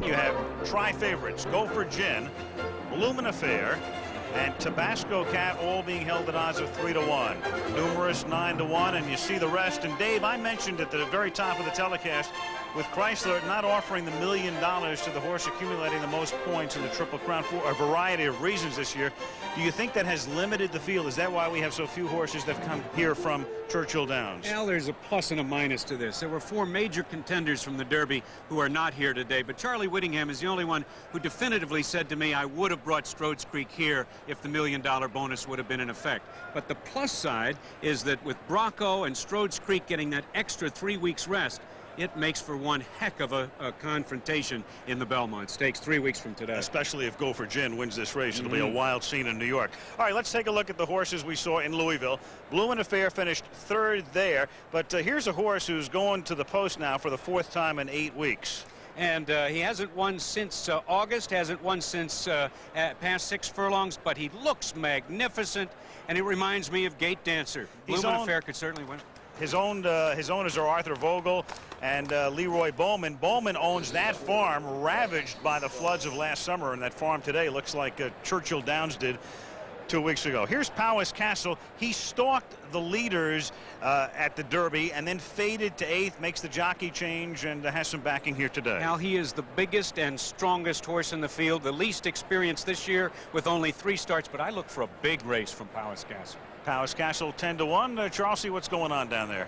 You have tri-favorites, Go for Gin, Bloomin' Affair, and Tabasco Cat, all being held at odds of 3-1. Numerous 9-1, and you see the rest. And Dave, I mentioned at the very top of the telecast, with Chrysler not offering the $1 million to the horse accumulating the most points in the Triple Crown for a variety of reasons this year. Do you think that has limited the field? Is that why we have so few horses that come here from Churchill Downs? Well, there's a plus and a minus to this. There were 4 major contenders from the Derby who are not here today, but Charlie Whittingham is the only one who definitively said to me, I would have brought Strode's Creek here if the $1 million bonus would have been in effect. But the plus side is that with Bracco and Strode's Creek getting that extra 3 weeks rest, it makes for one heck of a confrontation in the Belmont Stakes 3 weeks from today. Especially if Go for Gin wins this race. It'll be a wild scene in New York. All right, let's take a look at the horses we saw in Louisville. Bloomin' Affair finished 3rd there, but here's a horse who's going to the post now for the 4th time in 8 weeks. And he hasn't won since August, hasn't won since past 6 furlongs, but he looks magnificent, and it reminds me of Gate Dancer. Bloomin' Affair could certainly win. His owners are Arthur Vogel and Leroy Bowman. Bowman owns that farm, ravaged by the floods of last summer, and that farm today looks like Churchill Downs did 2 weeks ago. Here's Powis Castle. He stalked the leaders at the Derby and then faded to 8th, makes the jockey change, and has some backing here today. Now, he is the biggest and strongest horse in the field, the least experienced this year with only 3 starts, but I look for a big race from Powis Castle. Powis Castle 10-1. Charles, what's going on down there?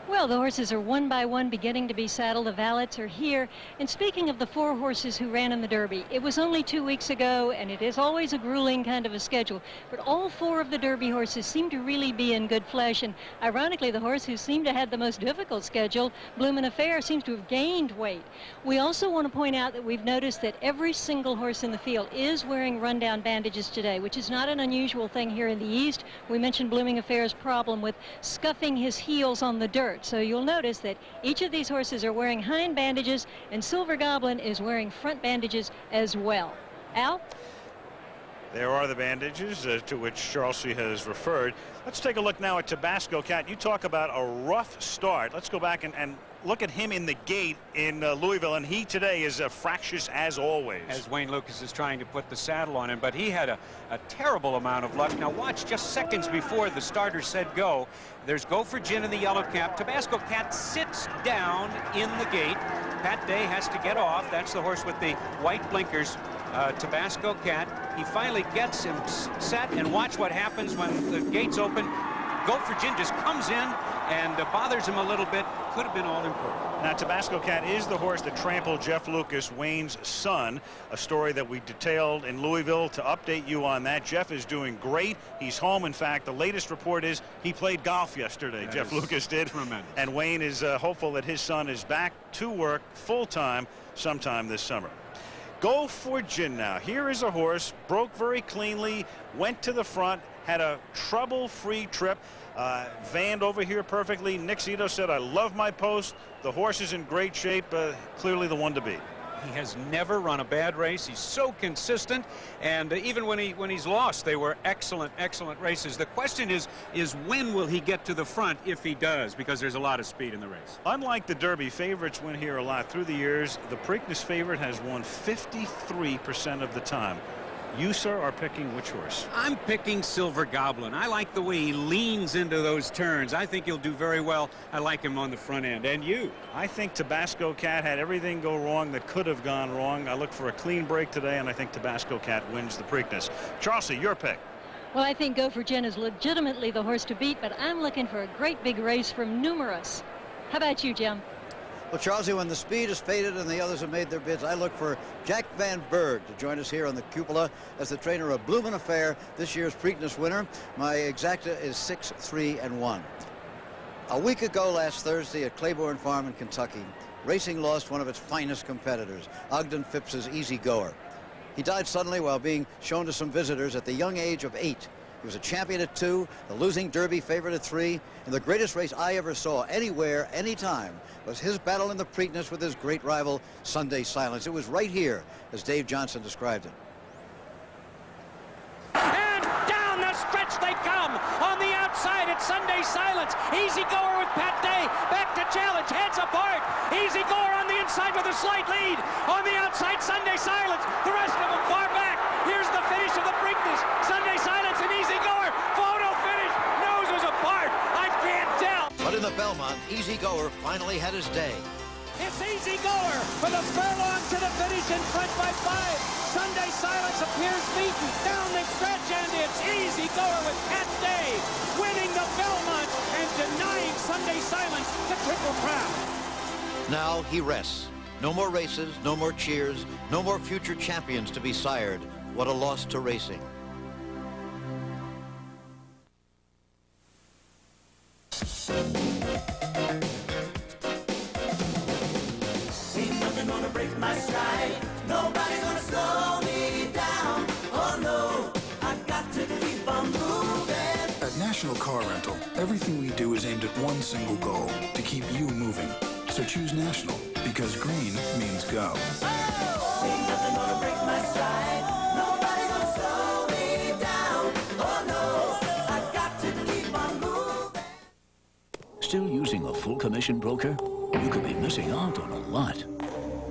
Well, the horses are one by one beginning to be saddled. The valets are here. And speaking of the 4 horses who ran in the Derby, it was only 2 weeks ago, and it is always a grueling kind of a schedule. But all 4 of the Derby horses seem to really be in good flesh. And ironically, the horse who seemed to have the most difficult schedule, Bloomin' Affair, seems to have gained weight. We also want to point out that we've noticed that every single horse in the field is wearing rundown bandages today, which is not an unusual thing here in the East. We mentioned Bloomin' Affair's problem with scuffing his heels on the dirt. So you'll notice that each of these horses are wearing hind bandages, and Silver Goblin is wearing front bandages as well. Al? There are the bandages to which Charles has referred. Let's take a look now at Tabasco Cat. You talk about a rough start. Let's go back and look at him in the gate in Louisville, and he today is fractious as always. As Wayne Lucas is trying to put the saddle on him, but he had a terrible amount of luck. Now watch, just seconds before the starter said go, there's Go for Gin in the yellow cap. Tabasco Cat sits down in the gate. Pat Day has to get off. That's the horse with the white blinkers. Tabasco Cat, he finally gets him set, and watch what happens when the gates open. Go for Gin just comes in and bothers him a little bit. Could have been all important. Now, Tabasco Cat is the horse that trampled Jeff Lucas, Wayne's son, a story that we detailed in Louisville. To update you on that, Jeff is doing great. He's home. In fact, the latest report is he played golf yesterday. Jeff Lucas did. Tremendous. And Wayne is hopeful that his son is back to work full-time sometime this summer. Go for Gin now. Here is a horse, broke very cleanly, went to the front, had a trouble-free trip, vanned over here perfectly. Nick Zito said, I love my post. The horse is in great shape, clearly the one to beat. He has never run a bad race. He's so consistent, and even when he's lost, they were excellent races. The question is when will he get to the front if he does, because there's a lot of speed in the race. Unlike the Derby, favorites win here a lot through the years. The Preakness favorite has won 53% of the time. You, sir, are picking which horse? I'm picking Silver Goblin. I like the way he leans into those turns. I think he'll do very well. I like him on the front end. And you? I think Tabasco Cat had everything go wrong that could have gone wrong. I look for a clean break today, and I think Tabasco Cat wins the Preakness. Charlesy, your pick. Well, I think Go for Gin is legitimately the horse to beat, but I'm looking for a great big race from Numerous. How about you, Jim? Well, Charlesy, when the speed is faded and the others have made their bids, I look for Jack Van Berg to join us here on the cupola as the trainer of Bloomin' Affair, this year's Preakness winner. My exacta is 6-3-1. A week ago last Thursday at Claiborne Farm in Kentucky, racing lost one of its finest competitors, Ogden Phipps's Easy Goer. He died suddenly while being shown to some visitors at the young age of 8. He was a champion at 2, the losing Derby favorite at 3, and the greatest race I ever saw anywhere, anytime, was his battle in the Preakness with his great rival, Sunday Silence. It was right here, as Dave Johnson described it. And down the stretch they come. On the outside, it's Sunday Silence. Easy Goer with Pat Day. Back to challenge. Heads apart. Easy Goer on the inside. outside with a slight lead. On the outside, Sunday Silence. The rest of them far back. Here's the finish of the Preakness. Sunday Silence, an easy goer. Photo finish. Noses apart. I can't tell. But in the Belmont, Easy Goer finally had his day. It's Easy Goer for the furlong to the finish in front by 5. Sunday Silence appears beaten down the stretch, and it's Easy Goer with Pat Day winning the Belmont and denying Sunday Silence the Triple Crown. Now he rests. No more races, no more cheers, no more future champions to be sired. What a loss to racing. Ain't nothing gonna break my stride. Nobody gonna slow me down. Oh no, I got to keep on moving. At National Car Rental, everything we do is aimed at one single goal, to keep you moving. So choose National, because green means go. Ain't nothing gonna break my stride. Nobody gonna slow me down. Oh no, I got to keep on moving. Still using a full commission broker? You could be missing out on a lot.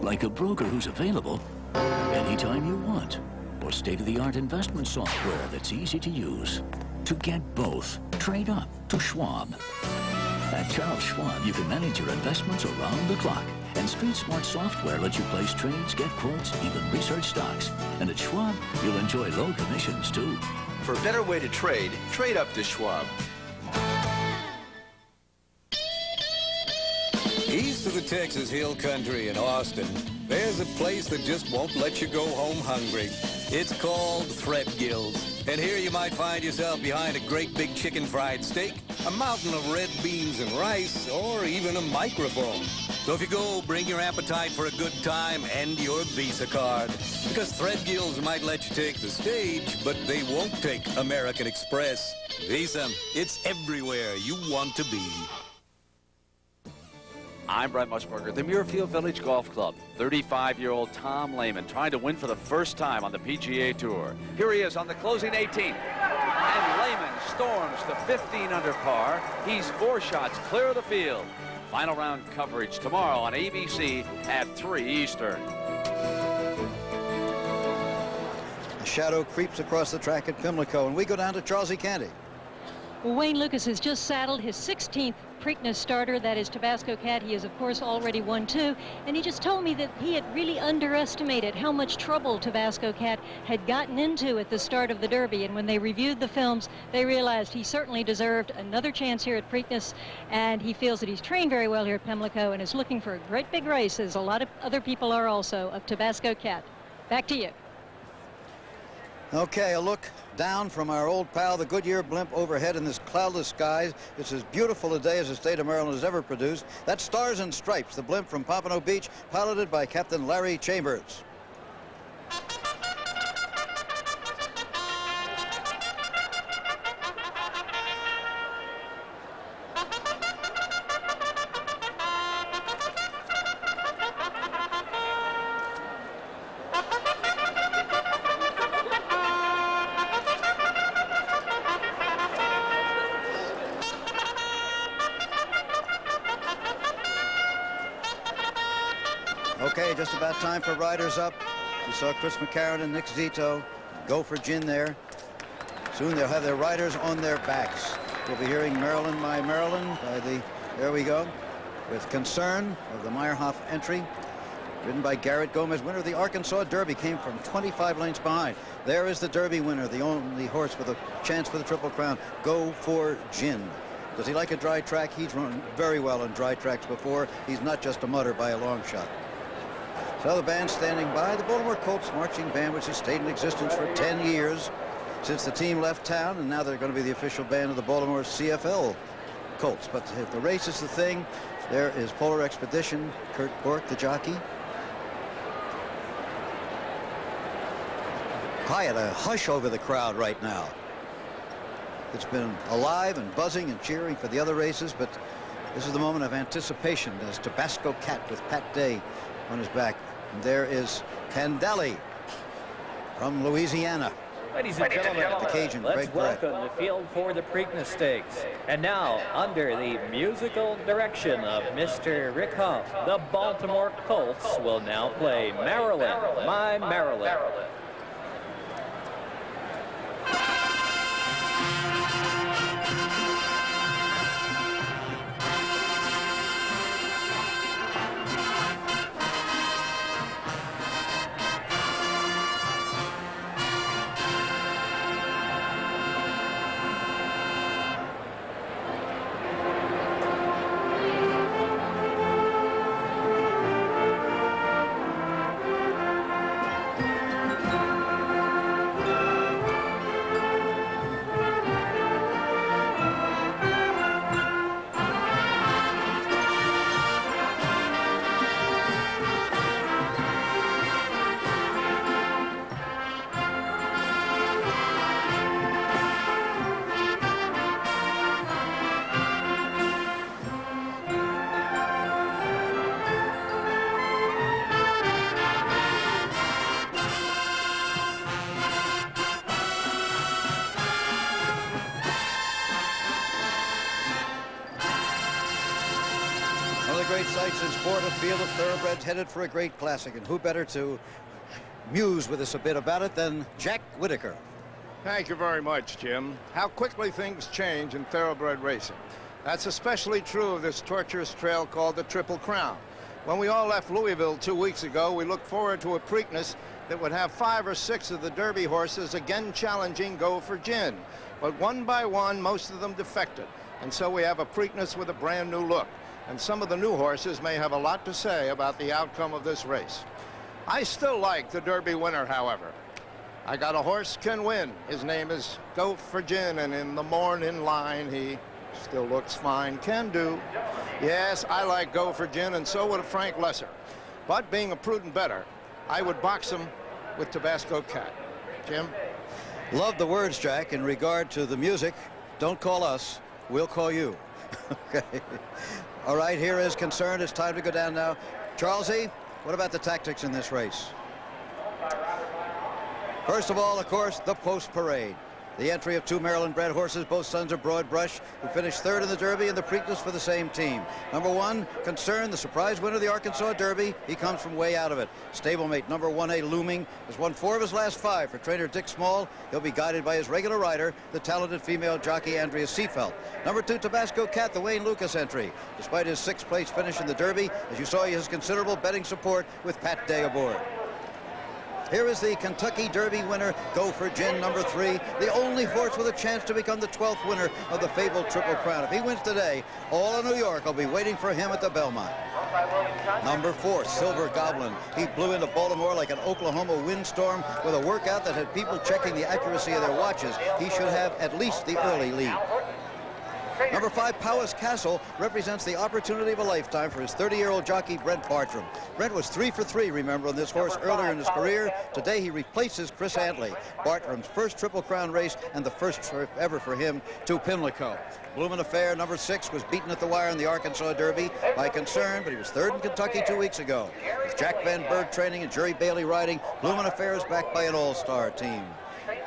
Like a broker who's available anytime you want, or state-of-the-art investment software that's easy to use. To get both, trade up to Schwab. At Charles Schwab, you can manage your investments around the clock. And Street Smart software lets you place trades, get quotes, even research stocks. And at Schwab, you'll enjoy low commissions, too. For a better way to trade, trade up to Schwab. East of the Texas Hill Country in Austin, there's a place that just won't let you go home hungry. It's called Threadgill's. And here you might find yourself behind a great big chicken fried steak, a mountain of red beans and rice, or even a microphone. So if you go, bring your appetite for a good time and your Visa card. Because Threadgill's might let you take the stage, but they won't take American Express. Visa, it's everywhere you want to be. I'm Brent Mushburger, the Muirfield Village Golf Club. 35-year-old Tom Lehman trying to win for the first time on the PGA Tour. Here he is on the closing 18th. And Lehman storms the 15 under par. He's 4 shots clear of the field. Final round coverage tomorrow on ABC at 3 Eastern. The shadow creeps across the track at Pimlico, and we go down to Charles E. Candy. Well, Wayne Lukas has just saddled his 16th Preakness starter, that is Tabasco Cat. He has, of course, already won 2, and he just told me that he had really underestimated how much trouble Tabasco Cat had gotten into at the start of the Derby, and when they reviewed the films, they realized he certainly deserved another chance here at Preakness, and he feels that he's trained very well here at Pimlico and is looking for a great big race, as a lot of other people are also, of Tabasco Cat. Back to you. Okay, a look down from our old pal, the Goodyear blimp, overhead in this cloudless skies. It's as beautiful a day as the state of Maryland has ever produced. That's Stars and Stripes, the blimp from Pompano Beach, piloted by Captain Larry Chambers. Okay, just about time for riders up. You saw Chris McCarron and Nick Zito go for Gin there. Soon they'll have their riders on their backs. We'll be hearing Maryland, My Maryland by the, there we go, with Concern of the Meyerhoff entry, ridden by Garrett Gomez. Winner of the Arkansas Derby, came from 25 lengths behind. There is the Derby winner, the only horse with a chance for the Triple Crown. Go for Gin. Does he like a dry track? He's run very well on dry tracks before. He's not just a mutter by a long shot. So the band standing by, the Baltimore Colts marching band, which has stayed in existence for 10 years since the team left town, and now they're going to be the official band of the Baltimore CFL Colts. But if the race is the thing, there is Polar Expedition, Kurt Bork, the jockey. Quiet, a hush over the crowd right now. It's been alive and buzzing and cheering for the other races, but this is the moment of anticipation as Tabasco Cat with Pat Day on his back. And there is Candeli from Louisiana. Ladies and gentlemen, The Cajun, let's Greg Brett. welcome the field for the Preakness Stakes. And now, under the musical direction of Mr. Rick Huff, the Baltimore Colts will now play Maryland, My Maryland. One of the great sights in sport, a field of thoroughbreds headed for a great classic. And who better to muse with us a bit about it than Jack Whitaker. Thank you very much, Jim. How quickly things change in thoroughbred racing. That's especially true of this torturous trail called the Triple Crown. When we all left Louisville 2 weeks ago, we looked forward to a Preakness that would have 5 or 6 of the Derby horses again challenging Go for Gin. But one by one, most of them defected. And so we have a Preakness with a brand new look. And some of the new horses may have a lot to say about the outcome of this race. I still like the Derby winner, however. I got a horse can win. His name is Go for Gin, and in the morning line, he still looks fine, can do. Yes, I like Go for Gin, and so would Frank Lesser. But being a prudent bettor, I would box him with Tabasco Cat. Jim? Love the words, Jack. In regard to the music, don't call us, we'll call you. Okay. All right, here is Concerned. It's time to go down now. Charlesy, what about the tactics in this race? First of all, of course, the post parade. The entry of 2 Maryland-bred horses, both sons of Broad Brush, who finished 3rd in the Derby and the Preakness for the same team. Number 1, Concern, the surprise winner of the Arkansas Derby. He comes from way out of it. Stablemate number 1A, Looming, has won 4 of his last 5 for trainer Dick Small. He'll be guided by his regular rider, the talented female jockey Andrea Seefeld. Number 2, Tabasco Cat, the Wayne Lucas entry. Despite his 6th place finish in the Derby, as you saw, he has considerable betting support with Pat Day aboard. Here is the Kentucky Derby winner, Go for Gin, number 3, the only horse with a chance to become the 12th winner of the fabled Triple Crown. If he wins today, all of New York will be waiting for him at the Belmont. Number 4, Silver Goblin. He blew into Baltimore like an Oklahoma windstorm with a workout that had people checking the accuracy of their watches. He should have at least the early lead. Number 5, Powis Castle, represents the opportunity of a lifetime for his 30-year-old jockey, Brent Bartram. Brent was 3 for 3, remember, on this horse earlier in his career. Today, he replaces Chris Antley, Bartram's first Triple Crown race and the first trip ever for him to Pimlico. Bloomin' Affair, number 6, was beaten at the wire in the Arkansas Derby by Concern, but he was 3rd in Kentucky 2 weeks ago. With Jack Van Berg training and Jerry Bailey riding, Bloomin' Affair is backed by an all-star team.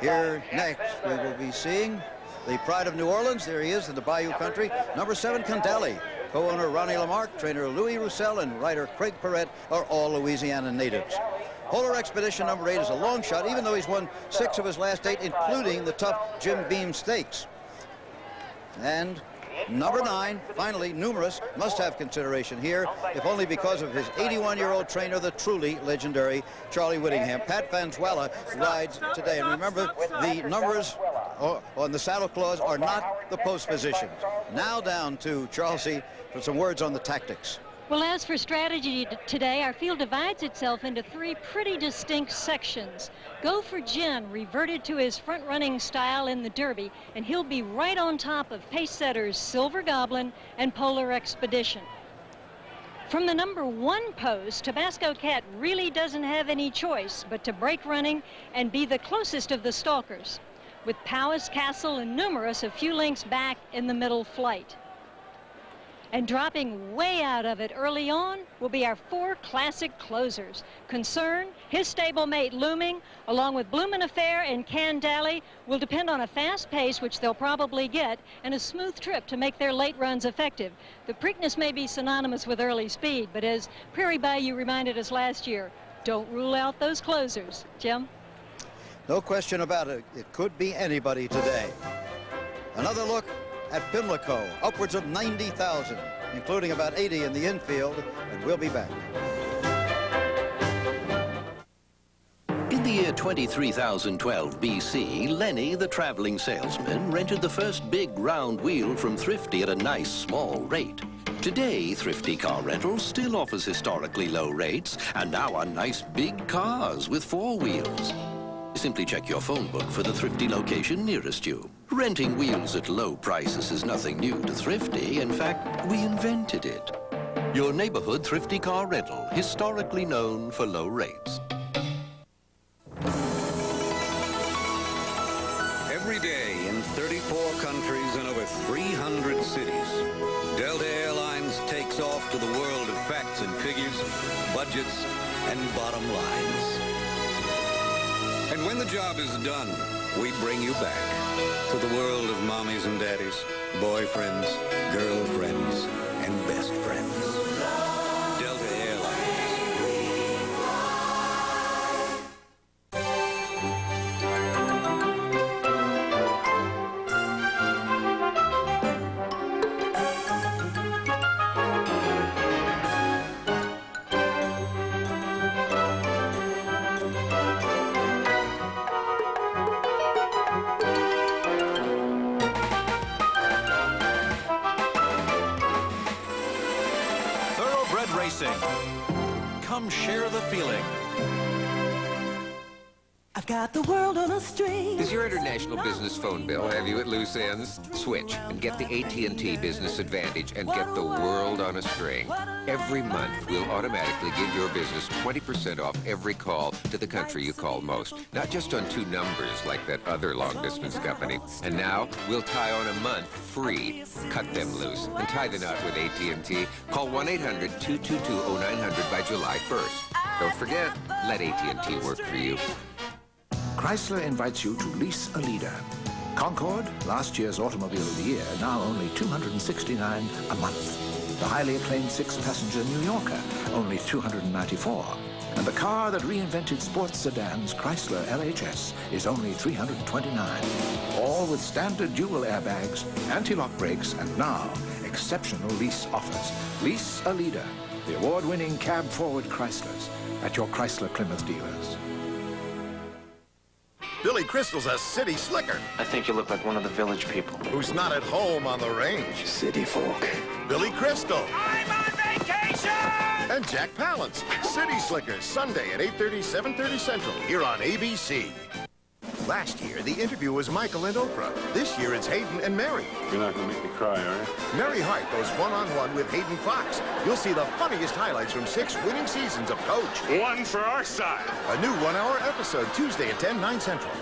Here next, we will be seeing the Pride of New Orleans. There he is in the Bayou Country. Number 7, Candeli. Co-owner Ronnie Lamarck, trainer Louis Roussel, and rider Craig Perrette are all Louisiana natives. Polar Expedition number 8 is a long shot, even though he's won 6 of his last 8, including the tough Jim Beam Stakes. And number 9, finally, Numerous, must have consideration here, if only because of his 81-year-old trainer, the truly legendary Charlie Whittingham. Pat Vanzuela rides today. And remember, the numbers on the saddle claws are not the post positions. Now down to Charlesy for some words on the tactics. Well, as for strategy today, our field divides itself into 3 pretty distinct sections. Go for Gin reverted to his front-running style in the Derby, and he'll be right on top of pace setters Silver Goblin and Polar Expedition. From the number 1 post, Tabasco Cat really doesn't have any choice but to break running and be the closest of the stalkers, with Powis Castle and Numerous a few lengths back in the middle flight. And dropping way out of it early on will be our 4 classic closers. Concern, his stablemate Looming, along with Bloomin' Affair and Candally, will depend on a fast pace, which they'll probably get, and a smooth trip to make their late runs effective. The Preakness may be synonymous with early speed, but as Prairie Bayou reminded us last year, don't rule out those closers. Jim? No question about it. It could be anybody today. Another look at Pimlico, upwards of 90,000, including about 80 in the infield, and we'll be back. In the year 23,012 BC, Lenny, the traveling salesman, rented the first big round wheel from Thrifty at a nice small rate. Today, Thrifty Car Rental still offers historically low rates, and now on nice big cars with 4 wheels. Simply check your phone book for the Thrifty location nearest you. Renting wheels at low prices is nothing new to Thrifty. In fact, we invented it. Your neighborhood Thrifty Car Rental, historically known for low rates. Every day in 34 countries and over 300 cities, Delta Airlines takes off to the world of facts and figures, budgets, and bottom lines. And when the job is done, we bring you back to the world of mommies and daddies, boyfriends, girlfriends, and best friends. Delta Airlines. Come share the feeling. I've got the world on a string. Is your international business phone bill have you at loose ends? Switch and get the AT&T Business Advantage and get the world on a string. Every month, we'll automatically give your business 20% off every call to the country you call most. Not just on 2 numbers like that other long-distance company. And now, we'll tie on a month free. Cut them loose and tie the knot with AT&T. Call 1-800-222-0900 by July 1st. Don't forget, let AT&T work for you. Chrysler invites you to lease a leader. Concorde, last year's automobile of the year, now only $269 a month. The highly acclaimed 6-passenger New Yorker, only $294. And the car that reinvented sports sedans, Chrysler LHS, is only $329. All with standard dual airbags, anti-lock brakes, and now exceptional lease offers. Lease a leader, the award-winning cab-forward Chryslers, at your Chrysler Plymouth dealers. Billy Crystal's a city slicker. I think you look like one of the village people. Who's not at home on the range. City folk. Billy Crystal. I'm on vacation! And Jack Palance. City Slickers, Sunday at 8:30, 7:30 Central, here on ABC. Last year, the interview was Michael and Oprah. This year, it's Hayden and Mary. You're not going to make me cry, are you? Mary Hart goes one-on-one with Hayden Fox. You'll see the funniest highlights from 6 winning seasons of Coach. One for our side. A new 1-hour episode, Tuesday at 10, 9 Central.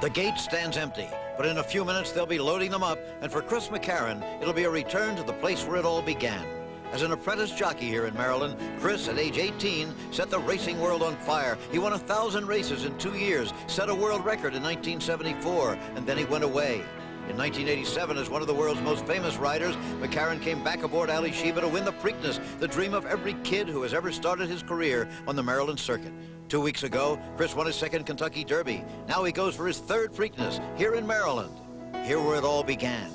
The gate stands empty, but in a few minutes they'll be loading them up, and for Chris McCarron, it'll be a return to the place where it all began. As an apprentice jockey here in Maryland, Chris, at age 18, set the racing world on fire. He won 1,000 races in 2 years, set a world record in 1974, and then he went away. In 1987, as one of the world's most famous riders, McCarron came back aboard Ali Sheba to win the Preakness, the dream of every kid who has ever started his career on the Maryland circuit. 2 weeks ago, Chris won his 2nd Kentucky Derby. Now he goes for his 3rd Preakness here in Maryland, here where it all began.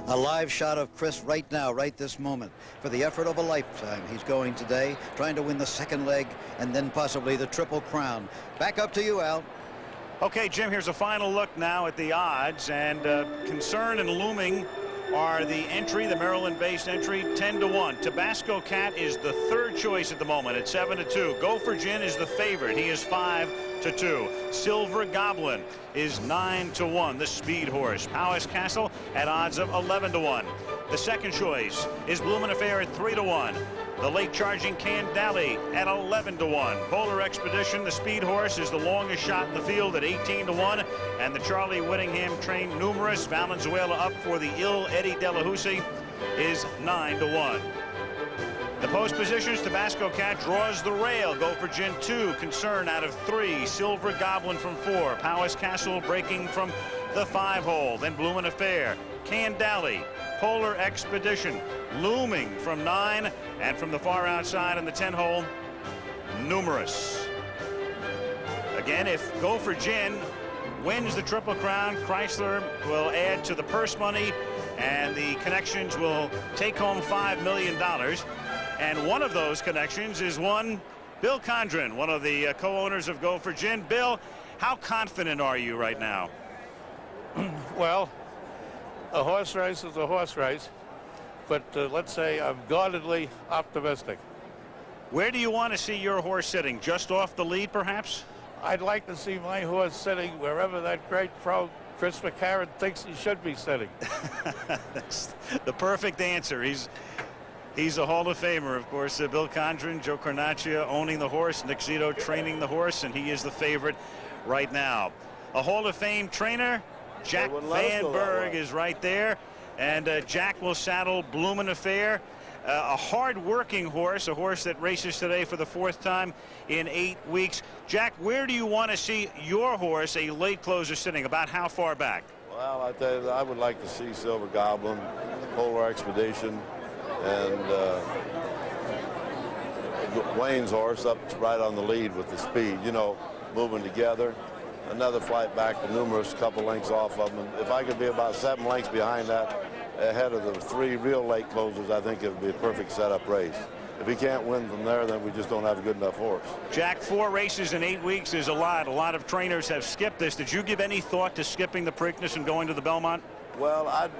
A live shot of Chris right now, right this moment. For the effort of a lifetime, he's going today, trying to win the 2nd leg and then possibly the Triple Crown. Back up to you, Al. Okay, Jim, here's a final look now at the odds, and Concern and Looming are the entry, the Maryland-based entry, 10-1. Tabasco Cat is the 3rd choice at the moment at 7-2. Go for Gin is the favorite. He is 5-2. Silver Goblin is 9-1. The speed horse. Powis Castle at odds of 11-1. The 2nd choice is Bloomin' Affair at 3-1. The late charging Candale at 11-1. Polar Expedition, the speed horse, is the longest shot in the field at 18-1. And the Charlie Whittingham trained Numerous, Valenzuela up for the ill Eddie Delahousie, is 9-1. The post positions, Tabasco Cat draws the rail. Go for Gin 2, Concern out of 3. Silver Goblin from 4. Powis Castle breaking from the 5-hole. Then Bloomin' Affair, Candale, Polar Expedition, looming from 9, and from the far outside in the 10-hole, Numerous. Again, if Go for Gin wins the Triple Crown, Chrysler will add to the purse money, and the connections will take home $5 million. And one of those connections is one Bill Condren, one of the co-owners of Go for Gin. Bill, how confident are you right now? Well, a horse race is a horse race, but let's say I'm guardedly optimistic. Where do you want to see your horse sitting? Just off the lead, perhaps? I'd like to see my horse sitting wherever that great pro Chris McCarron thinks he should be sitting. That's the perfect answer. He's a Hall of Famer, of course. Bill Condren, Joe Carnaccia owning the horse, Nick Zito training the horse, and he is the favorite right now. A Hall of Fame trainer, Jack Van Berg, is right there, and Jack will saddle Bloomin' Affair, a hard-working horse, a horse that races today for the 4th time in 8 weeks. Jack, where do you want to see your horse, a late closer, sitting? About how far back? Well, I tell you, I would like to see Silver Goblin, Polar Expedition, and Wayne's horse up right on the lead with the speed, you know, moving together. Another flight back to Numerous, couple lengths off of them. And if I could be about 7 lengths behind that, ahead of the 3 real late closers, I think it would be a perfect setup race. If he can't win from there, then we just don't have a good enough horse. Jack, 4 races in 8 weeks is a lot. A lot of trainers have skipped this. Did you give any thought to skipping the Preakness and going to the Belmont? Well,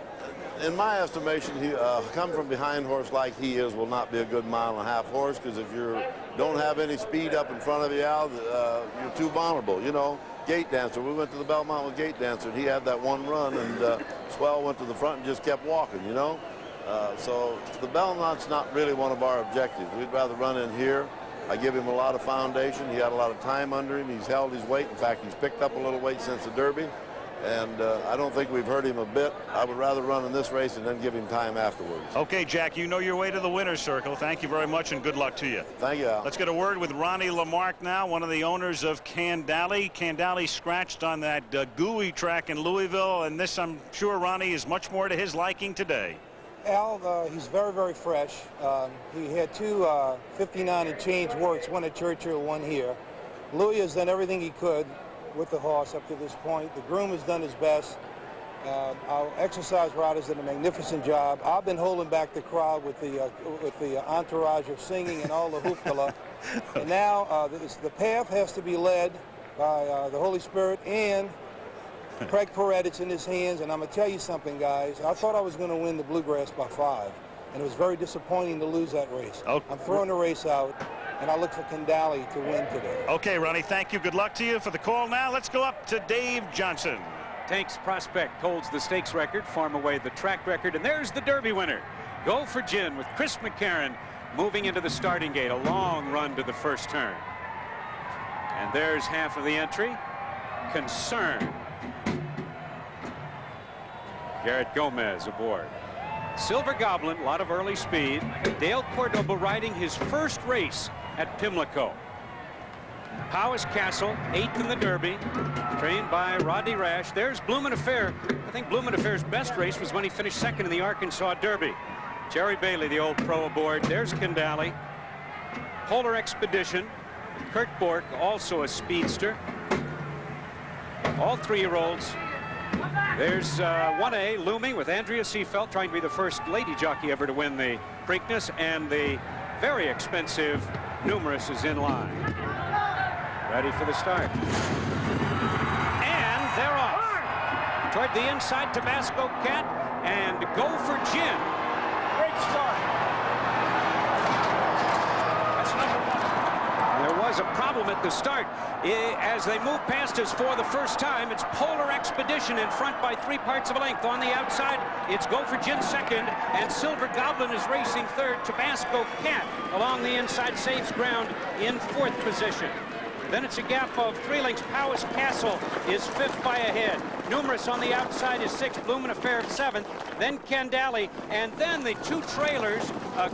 in my estimation, he come from behind horse like he is will not be a good 1.5 mile horse, because if you don't have any speed up in front of you, Al, you're too vulnerable, you know. Gate Dancer, we went to the Belmont with Gate Dancer, and he had that one run, and Swell went to the front and just kept walking, you know. So the Belmont's not really one of our objectives. We'd rather run in here. I give him a lot of foundation. He had a lot of time under him. He's held his weight. In fact, he's picked up a little weight since the Derby. And I don't think we've hurt him a bit. I would rather run in this race and then give him time afterwards. Okay, Jack, you know your way to the winner's circle. Thank you very much, and good luck to you. Thank you, Al. Let's get a word with Ronnie Lamarck now, one of the owners of Candale. Candale scratched on that gooey track in Louisville, and this, I'm sure, Ronnie, is much more to his liking today. Al, he's very, very fresh. He had 2 59 and change works, one at Churchill, one here. Louis has done everything he could with the horse up to this point. The groom has done his best. Our exercise riders did a magnificent job. I've been holding back the crowd with the entourage of singing and all the hoopla. And now the path has to be led by the Holy Spirit and Craig Perret. It's in his hands, and I'm going to tell you something, guys. I thought I was going to win the Bluegrass by 5, and it was very disappointing to lose that race. Okay. I'm throwing the race out, and I look for Candale to win today. Okay, Ronnie, thank you. Good luck to you. For the call now, let's go up to Dave Johnson. Tanks Prospect holds the stakes record, Farm Away the track record, and there's the Derby winner. Go for Gin with Chris McCarron moving into the starting gate. A long run to the first turn. And there's half of the entry. Concern. Garrett Gomez aboard. Silver Goblin, a lot of early speed. Dale Cordoba riding his first race at Pimlico. Powis Castle, 8th in the Derby, trained by Rodney Rash. There's Bloomin' Affair. I think Bloomin' Affair's best race was when he finished 2nd in the Arkansas Derby. Jerry Bailey, the old pro, aboard. There's Candale. Polar Expedition. Kurt Bork, also a speedster. All 3-year-olds. There's 1A looming with Andrea Seafelt, trying to be the first lady jockey ever to win the Preakness, and the very expensive Numerous is in line. Ready for the start. And they're off. Toward the inside, Tabasco Cat, and Go for Gin. Great start. That's number 1. There was has a problem at the start. As they move past us for the first time, it's Polar Expedition in front by 3 parts of a length. On the outside, it's Go for Gin second, and Silver Goblin is racing third. Tabasco Cat along the inside saves ground in 4th position. Then it's a gap of 3 lengths. Powis Castle is 5th by a head. Numerous on the outside is 6th. Bloomin' Affair 7th. Then Kendally. And then the 2 trailers,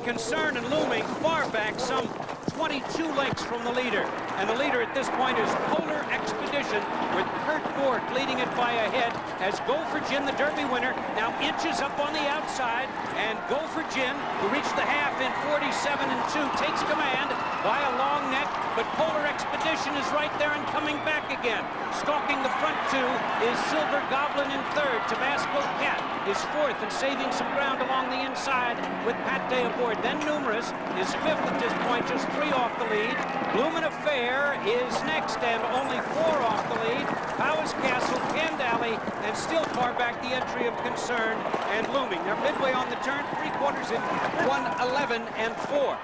Concern and Looming, far back, some 22 lengths from the leader. And the leader at this point is Polar Expedition, with Kurt Bork leading it by a head as Go for Gin, the Derby winner, now inches up on the outside. And Go for Gin, who reached the half in 47 and 2, takes command by a long neck, but Polar Expedition is right there and coming back again. Stalking the front 2 is Silver Goblin in 3rd. Tabasco Cat is 4th and saving some ground along the inside with Pat Day aboard. Then Numerous is 5th at this point, just 3 off the lead. Bloomin' Affair is next and only 4 off the lead. Powis Castle, Kendally, and still far back the entry of Concern and Looming. They're midway on the turn, 3/4 in 1:11 and 4.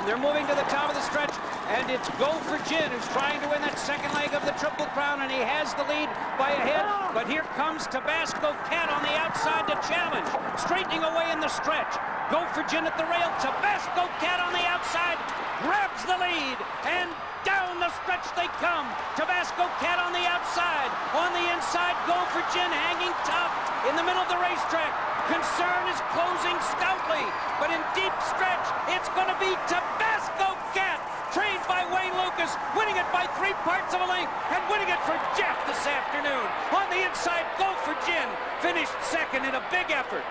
They're moving to the top of the stretch, and it's Go for Gin who's trying to win that second leg of the Triple Crown, and he has the lead by a head. But here comes Tabasco Cat on the outside to challenge, straightening away in the stretch. Go for Gin at the rail. Tabasco Cat on the outside grabs the lead, and down the stretch they come. Tabasco Cat on the outside. On the inside, Go for Gin hanging tough in the middle of the racetrack. Concern is closing stoutly, but in deep stretch, it's going to be Tabasco Cat, trained by Wayne Lucas, winning it by 3 parts of a length, and winning it for Jeff this afternoon. On the inside, Go for Gin finished second in a big effort.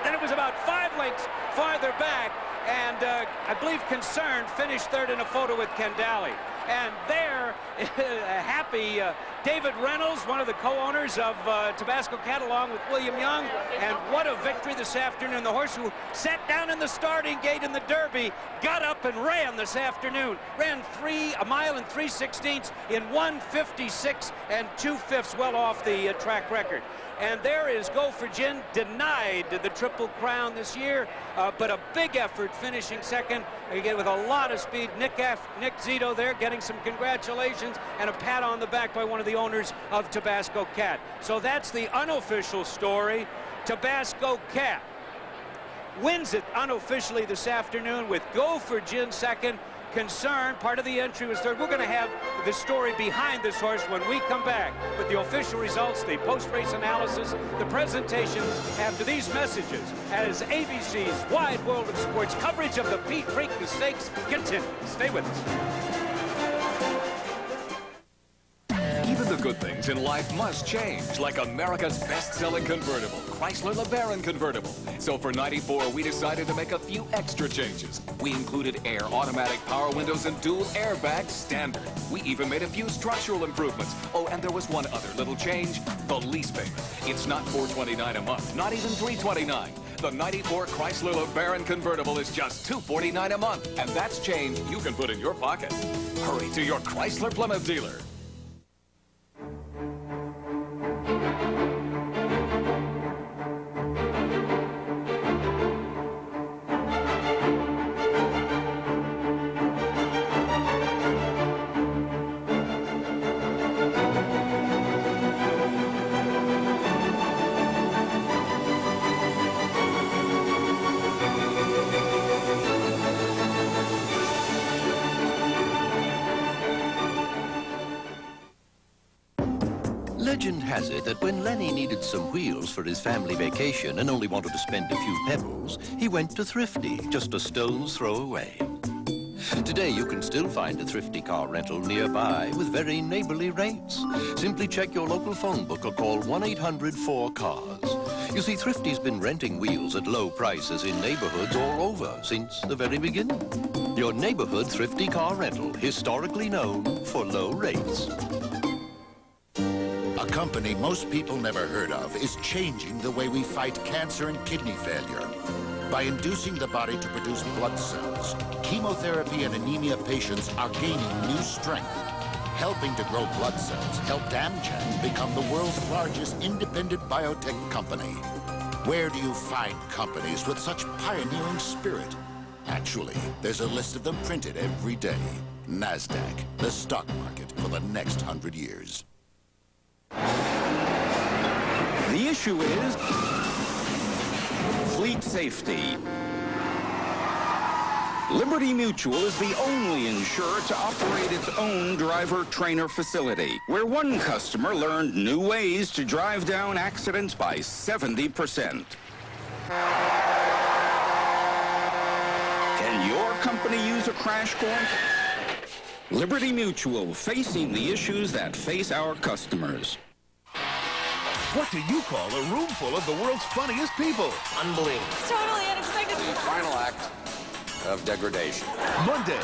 Then it was about 5 lengths farther back, and I believe Concern finished third in a photo with Kendally. And there, happy David Reynolds, one of the co-owners of Tabasco Cat, along with William Young. And what a victory this afternoon. The horse who sat down in the starting gate in the Derby got up and ran this afternoon. Ran 1 mile and 3/16 in 1:56 and 2/5, well off the track record. And there is Go for Gin, denied the Triple Crown this year, but a big effort finishing second, again with a lot of speed. Nick Zito there getting some congratulations and a pat on the back by one of the owners of Tabasco Cat. So that's the unofficial story. Tabasco Cat wins it unofficially this afternoon with Go for Gin second. Concern, part of the entry was third. We're going to have the story behind this horse when we come back with the official results, the post-race analysis, the presentations after these messages as ABC's Wide World of Sports coverage of the Preakness Stakes continues. Stay with us. Even the good things in life must change, like America's best-selling convertible, Chrysler LeBaron convertible. So for '94, we decided to make a few extra changes. We included air, automatic power windows, and dual airbags standard. We even made a few structural improvements. Oh, and there was one other little change, the lease payment. It's not $429 a month, not even $329. The '94 Chrysler LeBaron convertible is just $249 a month, and that's change you can put in your pocket. Hurry to your Chrysler Plymouth dealer. Legend has it that when Lenny needed some wheels for his family vacation and only wanted to spend a few pebbles, he went to Thrifty, just a stone's throw away. Today, you can still find a Thrifty car rental nearby with very neighborly rates. Simply check your local phone book or call 1-800-4CARS. You see, Thrifty's been renting wheels at low prices in neighborhoods all over since the very beginning. Your neighborhood Thrifty car rental, historically known for low rates. A company most people never heard of is changing the way we fight cancer and kidney failure. By inducing the body to produce blood cells, chemotherapy and anemia patients are gaining new strength. Helping to grow blood cells helped Amgen become the world's largest independent biotech company. Where do you find companies with such pioneering spirit? Actually, there's a list of them printed every day. NASDAQ, the stock market for the next 100 years. The issue is fleet safety. Liberty Mutual is the only insurer to operate its own driver-trainer facility, where one customer learned new ways to drive down accidents by 70%. Can your company use a crash course? Liberty Mutual, facing the issues that face our customers. What do you call a room full of the world's funniest people? Unbelievable. Totally unexpected. The final act of degradation. Monday,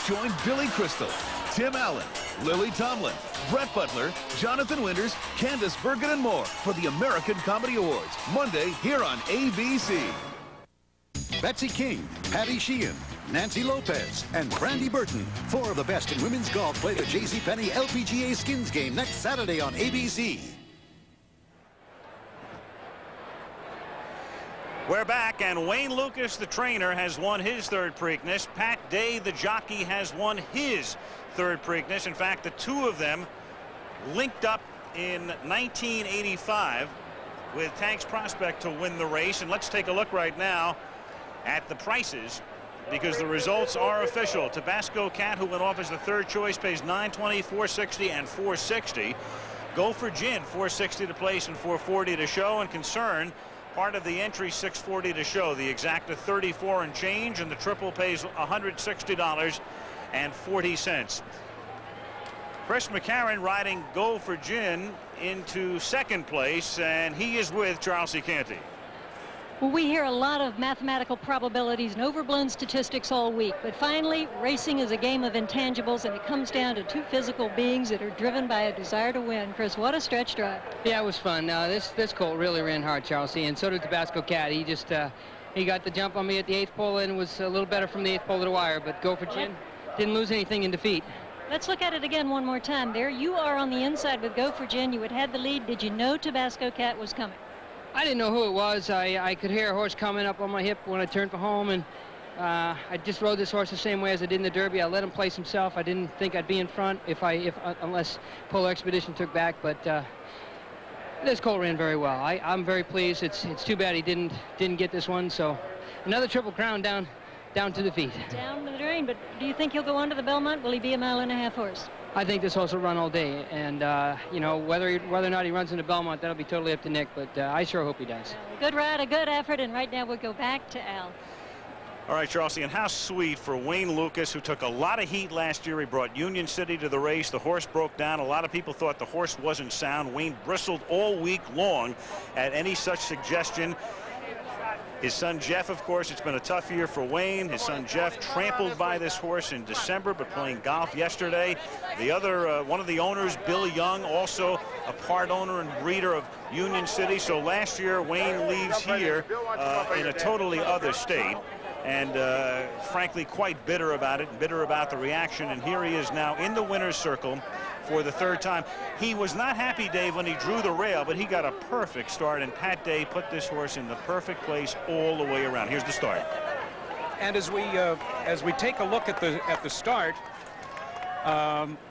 join Billy Crystal, Tim Allen, Lily Tomlin, Brett Butler, Jonathan Winters, Candace Bergen, and more for the American Comedy Awards. Monday, here on ABC. Betsy King, Patty Sheehan, Nancy Lopez, and Brandy Burton. 4 of the best in women's golf play the JCPenney LPGA Skins game next Saturday on ABC. We're back, and Wayne Lucas, the trainer, has won his third Preakness. Pat Day, the jockey, has won his third Preakness. In fact, the two of them linked up in 1985 with Tanks Prospect to win the race. And let's take a look right now at the prices, because the results are official. Tabasco Cat, who went off as the third choice, pays $920, $460, and $460. Go for Gin, $460 to place and $440 to show. And Concern, part of the entry, $640 to show. The exacta $34 and change, and the triple pays $160.40. Chris McCarron riding Go for Gin into second place, and he is with Charles C. Canty. Well, we hear a lot of mathematical probabilities and overblown statistics all week, but finally, racing is a game of intangibles, and it comes down to two physical beings that are driven by a desire to win. Chris, what a stretch drive. Yeah, it was fun. This colt really ran hard, Chelsea, and so did Tabasco Cat. He just he got the jump on me at the 8th pole and was a little better from the 8th pole to the wire, but Go for Gin didn't lose anything in defeat. Let's look at it again one more time. There you are on the inside with Go for Gin. You had had the lead. Did you know Tabasco Cat was coming? I didn't know who it was. I could hear a horse coming up on my hip when I turned for home, and I just rode this horse the same way as I did in the Derby. I let him place himself. I didn't think I'd be in front unless Polar Expedition took back, but this colt ran very well. I'm very pleased. It's too bad he didn't get this one. So another Triple Crown down to defeat. Down the drain, but do you think he'll go on to the Belmont? Will he be a 1.5 mile horse? I think this horse will run all day, and you know, whether or not he runs into Belmont, that'll be totally up to Nick, but I sure hope he does. A good ride, a good effort, and right now we'll go back to Al. All right, Charles, and how sweet for Wayne Lucas, who took a lot of heat last year. He brought Union City to the race. The horse broke down. A lot of people thought the horse wasn't sound. Wayne bristled all week long at any such suggestion. His son Jeff, of course, it's been a tough year for Wayne. His son Jeff trampled by this horse in December, but playing golf yesterday. The other, one of the owners, Bill Young, also a part owner and breeder of Union City. So last year, Wayne leaves here in a totally other state, and frankly quite bitter about it, bitter about the reaction. And here he is now in the winner's circle for the third time. He was not happy, Dave, when he drew the rail, but he got a perfect start, and Pat Day put this horse in the perfect place all the way around. Here's the start. And as we take a look at the start,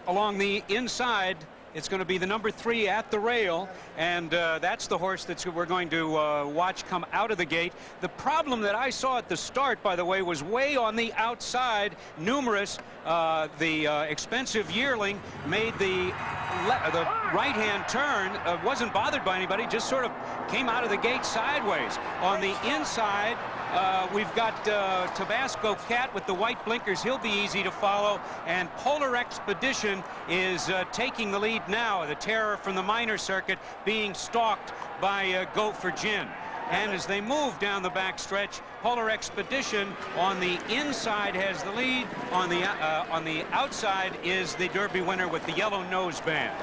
along the inside, it's going to be the number 3 at the rail, and that's the horse that we're going to watch come out of the gate. The problem that I saw at the start, by the way, was way on the outside. Numerous, the expensive yearling, made the right-hand turn, wasn't bothered by anybody, just sort of came out of the gate sideways. On the inside, we've got Tabasco Cat with the white blinkers. He'll be easy to follow, and Polar Expedition is taking the lead now. The Terror from the minor circuit being stalked by Go for Gin. And as they move down the back stretch, Polar Expedition on the inside has the lead. On the outside is the Derby winner with the yellow noseband.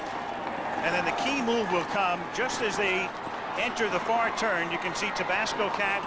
And then the key move will come just as they enter the far turn. You can see Tabasco Cat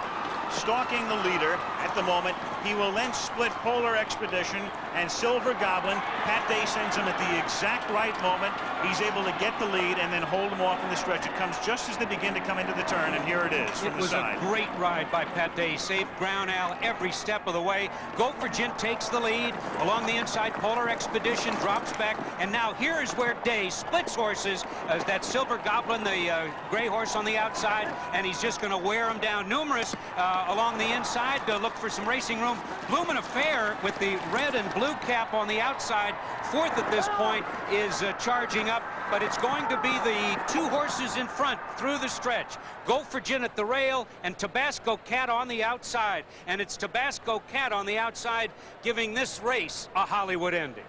stalking the leader at the moment. He will then split Polar Expedition and Silver Goblin. Pat Day sends him at the exact right moment. He's able to get the lead and then hold him off in the stretch. It comes just as they begin to come into the turn, and here it is from the side. It was a great ride by Pat Day. He saved ground, Al, every step of the way. Go for Gin takes the lead. Along the inside, Polar Expedition drops back, and now here is where Day splits horses as that Silver Goblin, the gray horse on the outside, and he's just going to wear him down. Numerous along the inside to look for some racing room. Bloomin' Affair with the red and blue cap on the outside, fourth at this point, is charging up, but it's going to be the two horses in front through the stretch. Go for Gin at the rail and Tabasco Cat on the outside, and it's Tabasco Cat on the outside giving this race a Hollywood ending.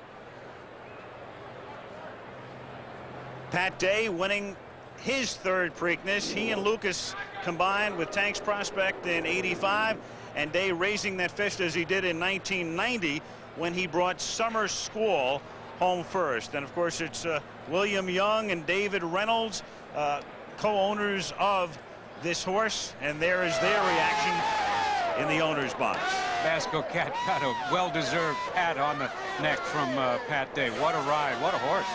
Pat Day winning his third Preakness. He and Lucas combined with Tanks Prospect in '85, and Day raising that fist as he did in 1990 when he brought Summer Squall home first. And of course it's William Young and David Reynolds, co-owners of this horse, and there is their reaction in the owner's box. Tabasco Cat got a well-deserved pat on the neck from Pat Day. What a ride, what a horse.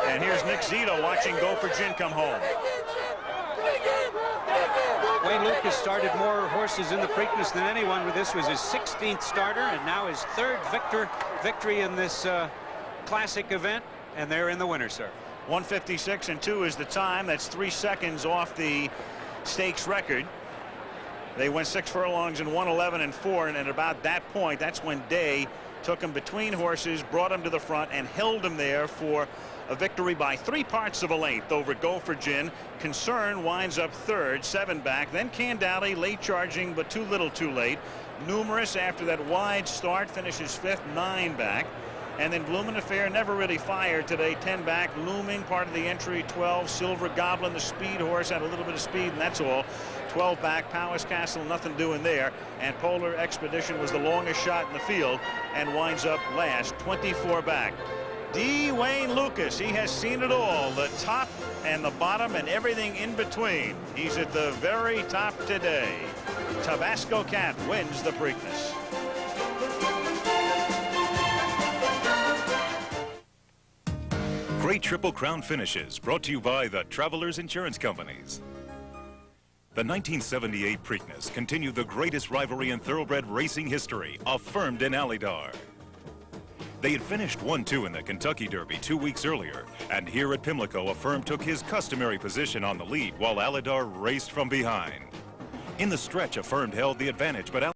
And here's Nick Zito watching Go for Gin come home. Wayne Lucas started more horses in the Preakness than anyone. This was his 16th starter and now his third victory in this classic event, and they're in the winner's circle. 1:56.2 is the time. That's 3 seconds off the stakes record. They went 6 furlongs in 1:11.4, and at about that point, that's when Day took him between horses, brought him to the front, and held him there for a victory by 3/4 of a length over Go for Gin. Concern winds up third, 7 back. Then Candale late charging, but too little too late. Numerous after that wide start finishes 5th, 9 back. And then Bloomin' Affair never really fired today, 10 back. Looming part of the entry, 12. Silver Goblin, the speed horse, had a little bit of speed, and that's all. 12 back. Powis Castle, nothing doing there. And Polar Expedition was the longest shot in the field and winds up last, 24 back. D. Wayne Lucas, he has seen it all, the top and the bottom and everything in between. He's at the very top today. Tabasco Cat wins the Preakness. Great Triple Crown finishes brought to you by the Travelers Insurance Companies. The 1978 Preakness continued the greatest rivalry in thoroughbred racing history, affirmed in Alydar. They had finished 1-2 in the Kentucky Derby 2 weeks earlier, and here at Pimlico, Affirmed took his customary position on the lead while Alydar raced from behind. In the stretch, Affirmed held the advantage, but